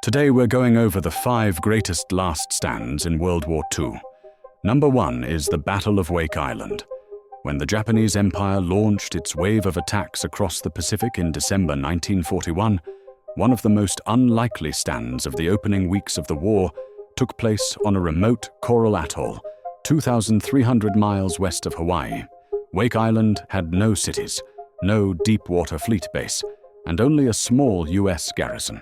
Today we're going over the 5 greatest last stands in World War II. Number 1 is the Battle of Wake Island. When the Japanese Empire launched its wave of attacks across the Pacific in December 1941, one of the most unlikely stands of the opening weeks of the war took place on a remote coral atoll, 2,300 miles west of Hawaii. Wake Island had no cities, no deep-water fleet base, and only a small U.S. garrison.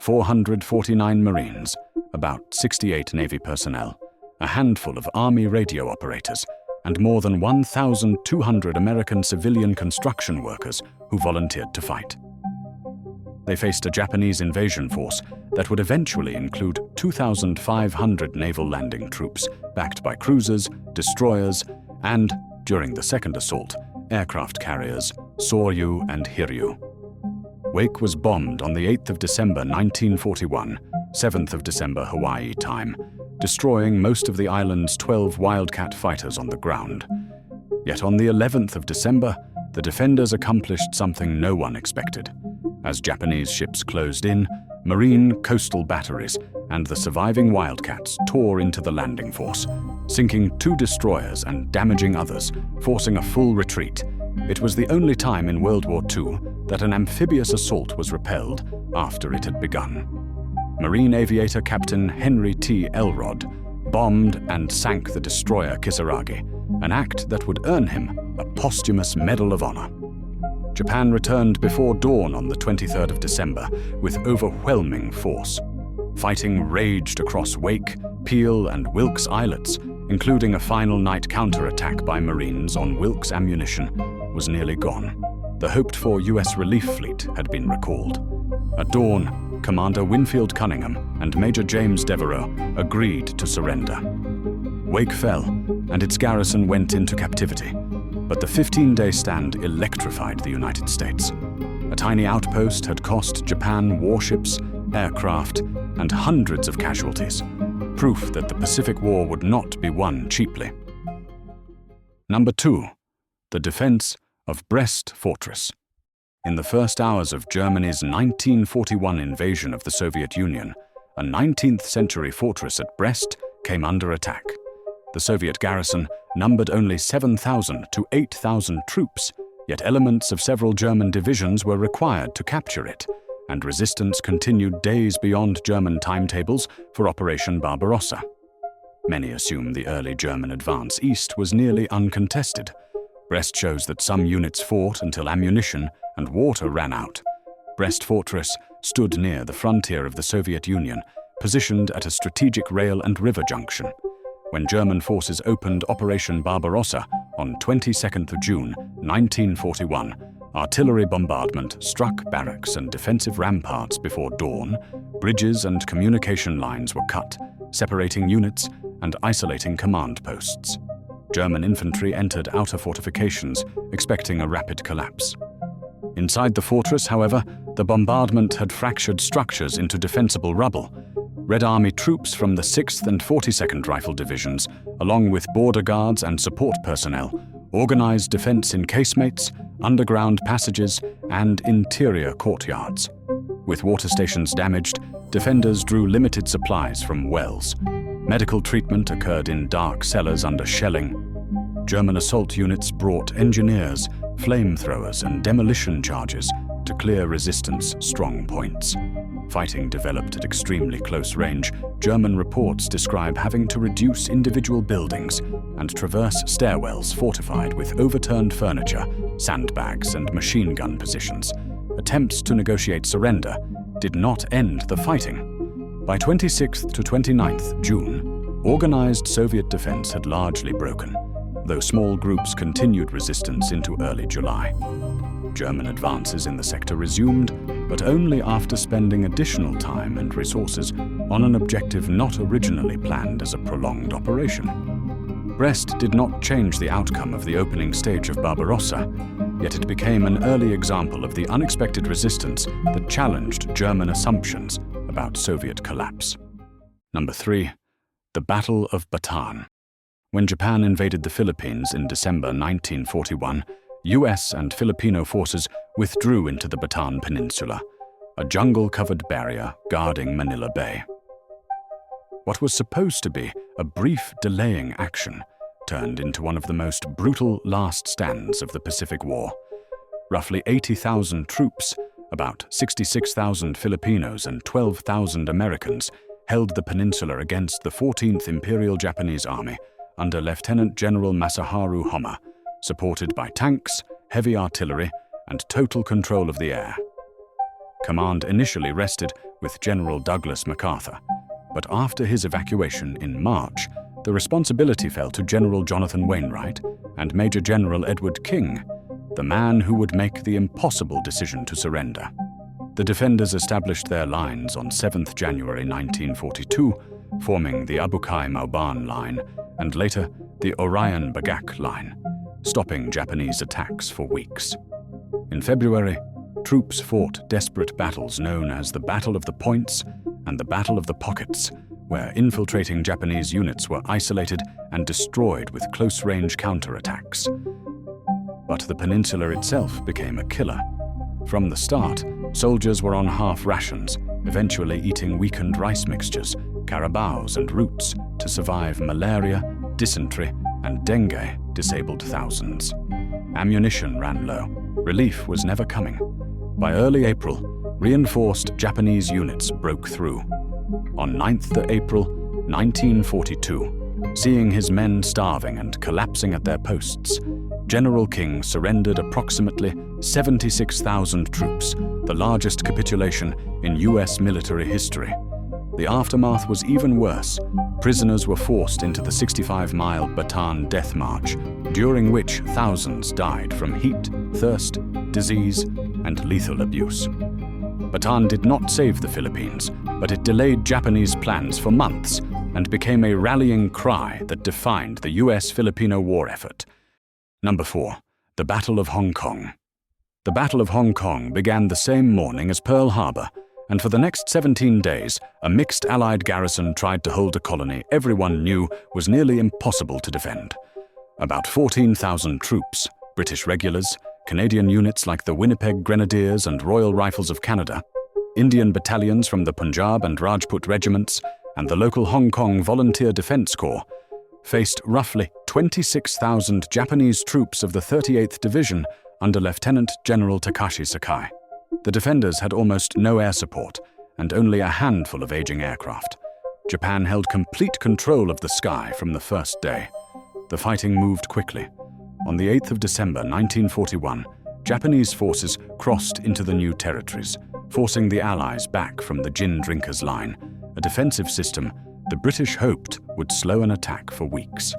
449 Marines, about 68 Navy personnel, a handful of Army radio operators, and more than 1,200 American civilian construction workers who volunteered to fight. They faced a Japanese invasion force that would eventually include 2,500 naval landing troops, backed by cruisers, destroyers, and, during the second assault, aircraft carriers Soryu and Hiryu. Wake was bombed on the 8th of December 1941, 7th of December Hawaii time, destroying most of the island's 12 Wildcat fighters on the ground. Yet on the 11th of December, the defenders accomplished something no one expected. As Japanese ships closed in, Marine coastal batteries and the surviving Wildcats tore into the landing force, sinking 2 destroyers and damaging others, forcing a full retreat. It was the only time in World War II that an amphibious assault was repelled after it had begun. Marine aviator Captain Henry T. Elrod bombed and sank the destroyer Kisaragi, an act that would earn him a posthumous Medal of Honor. Japan returned before dawn on the 23rd of December with overwhelming force. Fighting raged across Wake, Peel, and Wilkes Islets, including a final night counterattack by Marines on Wilkes ammunition, was nearly gone. The hoped-for U.S. relief fleet had been recalled. At dawn, Commander Winfield Cunningham and Major James Devereux agreed to surrender. Wake fell, and its garrison went into captivity. But the 15-day stand electrified the United States. A tiny outpost had cost Japan warships, aircraft, and hundreds of casualties, proof that the Pacific War would not be won cheaply. Number 2. The defense of Brest Fortress. In the first hours of Germany's 1941 invasion of the Soviet Union, a 19th-century fortress at Brest came under attack. The Soviet garrison numbered only 7,000 to 8,000 troops, yet elements of several German divisions were required to capture it, and resistance continued days beyond German timetables for Operation Barbarossa. Many assume the early German advance east was nearly uncontested. Brest shows that some units fought until ammunition and water ran out. Brest Fortress stood near the frontier of the Soviet Union, positioned at a strategic rail and river junction. When German forces opened Operation Barbarossa on 22nd of June 1941, artillery bombardment struck barracks and defensive ramparts before dawn. Bridges and communication lines were cut, separating units and isolating command posts. German infantry entered outer fortifications, expecting a rapid collapse. Inside the fortress, however, the bombardment had fractured structures into defensible rubble. Red Army troops from the 6th and 42nd Rifle Divisions, along with border guards and support personnel, organized defense in casemates, underground passages, and interior courtyards. With water stations damaged, defenders drew limited supplies from wells. Medical treatment occurred in dark cellars under shelling. German assault units brought engineers, flamethrowers, and demolition charges to clear resistance strong points. Fighting developed at extremely close range. German reports describe having to reduce individual buildings and traverse stairwells fortified with overturned furniture, sandbags, and machine gun positions. Attempts to negotiate surrender did not end the fighting. By 26th to 29th June, organized Soviet defense had largely broken, though small groups continued resistance into early July. German advances in the sector resumed, but only after spending additional time and resources on an objective not originally planned as a prolonged operation. Brest did not change the outcome of the opening stage of Barbarossa, yet it became an early example of the unexpected resistance that challenged German assumptions about Soviet collapse. Number 3. The Battle of Bataan. When Japan invaded the Philippines in December 1941, US and Filipino forces withdrew into the Bataan Peninsula. a jungle-covered barrier guarding Manila Bay. What was supposed to be a brief delaying action turned into one of the most brutal last stands of the Pacific War. Roughly 80,000 troops, about 66,000 Filipinos and 12,000 Americans, held the peninsula against the 14th Imperial Japanese Army under Lieutenant General Masaharu Homma, supported by tanks, heavy artillery, and total control of the air. Command initially rested with General Douglas MacArthur, but after his evacuation in March, the responsibility fell to General Jonathan Wainwright and Major General Edward King, the man who would make the impossible decision to surrender. The defenders established their lines on 7th January 1942, forming the Abukay-Mauban Line and later the Orion-Bagak Line, stopping Japanese attacks for weeks. In February, troops fought desperate battles known as the Battle of the Points and the Battle of the Pockets, where infiltrating Japanese units were isolated and destroyed with close-range counterattacks. But the peninsula itself became a killer. From the start, soldiers were on half rations, eventually eating weakened rice mixtures, carabaos and roots to survive malaria, dysentery, and dengue disabled thousands. Ammunition ran low. Relief was never coming. By early April, reinforced Japanese units broke through. On 9th April 1942, seeing his men starving and collapsing at their posts, General King surrendered approximately 76,000 troops, the largest capitulation in U.S. military history. The aftermath was even worse. Prisoners were forced into the 65-mile Bataan Death March, during which thousands died from heat, thirst, disease, and lethal abuse. Bataan did not save the Philippines, but it delayed Japanese plans for months and became a rallying cry that defined the U.S.-Filipino war effort. Number 4. The Battle of Hong Kong. The Battle of Hong Kong began the same morning as Pearl Harbor, and for the next 17 days, a mixed Allied garrison tried to hold a colony everyone knew was nearly impossible to defend. About 14,000 troops, British regulars, Canadian units like the Winnipeg Grenadiers and Royal Rifles of Canada, Indian battalions from the Punjab and Rajput regiments, and the local Hong Kong Volunteer Defence Corps, faced roughly 26,000 Japanese troops of the 38th Division under Lieutenant General Takashi Sakai. The defenders had almost no air support and only a handful of aging aircraft. Japan held complete control of the sky from the first day. The fighting moved quickly. On the 8th of December 1941, Japanese forces crossed into the new territories, forcing the Allies back from the gin drinkers line, a defensive system the British hoped would slow an attack for weeks.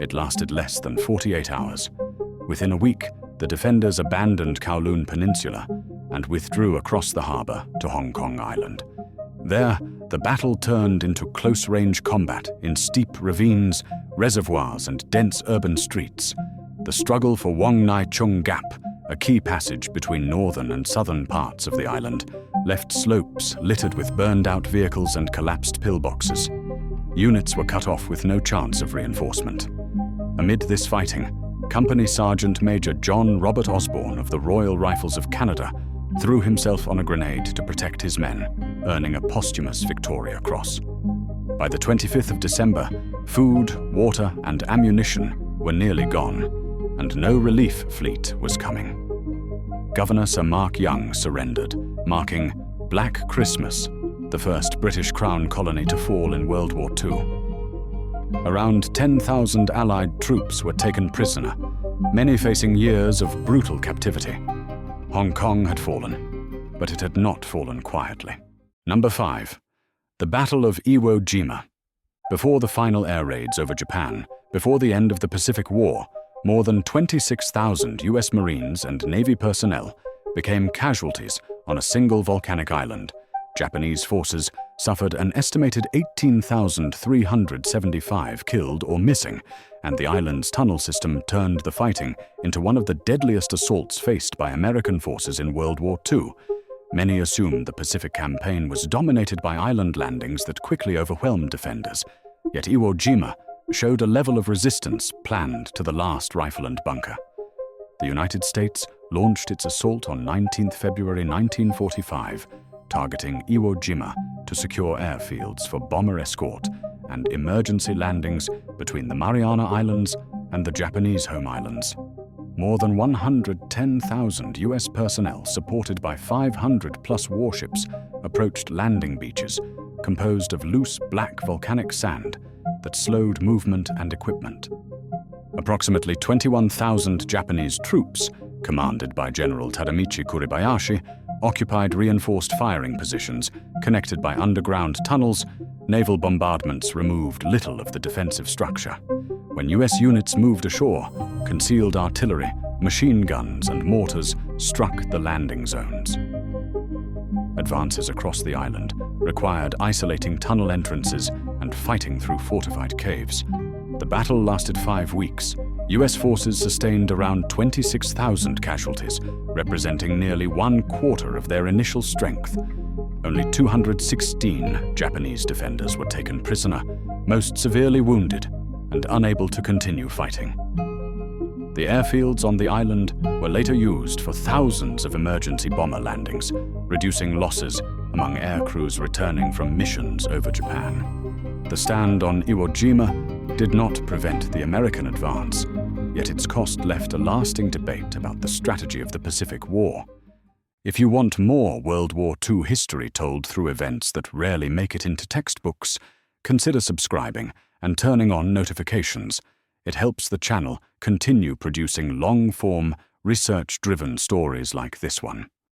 It lasted less than 48 hours. Within a week, the defenders abandoned Kowloon Peninsula and withdrew across the harbor to Hong Kong Island. There, the battle turned into close-range combat in steep ravines, reservoirs, and dense urban streets. The struggle for Wong Nai Chung Gap, a key passage between northern and southern parts of the island, left slopes littered with burned-out vehicles and collapsed pillboxes. Units were cut off with no chance of reinforcement. Amid this fighting, Company Sergeant Major John Robert Osborne of the Royal Rifles of Canada threw himself on a grenade to protect his men, earning a posthumous Victoria Cross. By the 25th of December, food, water, and ammunition were nearly gone, and no relief fleet was coming. Governor Sir Mark Young surrendered, marking Black Christmas, the first British Crown colony to fall in World War II. Around 10,000 Allied troops were taken prisoner, many facing years of brutal captivity. Hong Kong had fallen, but it had not fallen quietly. Number 5. The Battle of Iwo Jima. Before the final air raids over Japan, before the end of the Pacific War, more than 26,000 US Marines and Navy personnel became casualties on a single volcanic island. Japanese forces suffered an estimated 18,375 killed or missing, and the island's tunnel system turned the fighting into one of the deadliest assaults faced by American forces in World War II. Many assumed the Pacific Campaign was dominated by island landings that quickly overwhelmed defenders, yet Iwo Jima showed a level of resistance planned to the last rifle and bunker. The United States launched its assault on 19 February 1945, targeting Iwo Jima to secure airfields for bomber escort and emergency landings between the Mariana Islands and the Japanese home islands. More than 110,000 US personnel, supported by 500-plus warships, approached landing beaches composed of loose black volcanic sand that slowed movement and equipment. Approximately 21,000 Japanese troops, commanded by General Tadamichi Kuribayashi, occupied reinforced firing positions connected by underground tunnels. Naval bombardments removed little of the defensive structure. When US units moved ashore, concealed artillery, machine guns, and mortars struck the landing zones. Advances across the island required isolating tunnel entrances and fighting through fortified caves. The battle lasted 5 weeks. US forces sustained around 26,000 casualties, representing nearly 1/4 of their initial strength. Only 216 Japanese defenders were taken prisoner, most severely wounded and unable to continue fighting. The airfields on the island were later used for thousands of emergency bomber landings, reducing losses among air crews returning from missions over Japan. The stand on Iwo Jima did not prevent the American advance, yet its cost left a lasting debate about the strategy of the Pacific War. If you want more World War II history told through events that rarely make it into textbooks, consider subscribing and turning on notifications. It helps the channel continue producing long-form, research-driven stories like this one.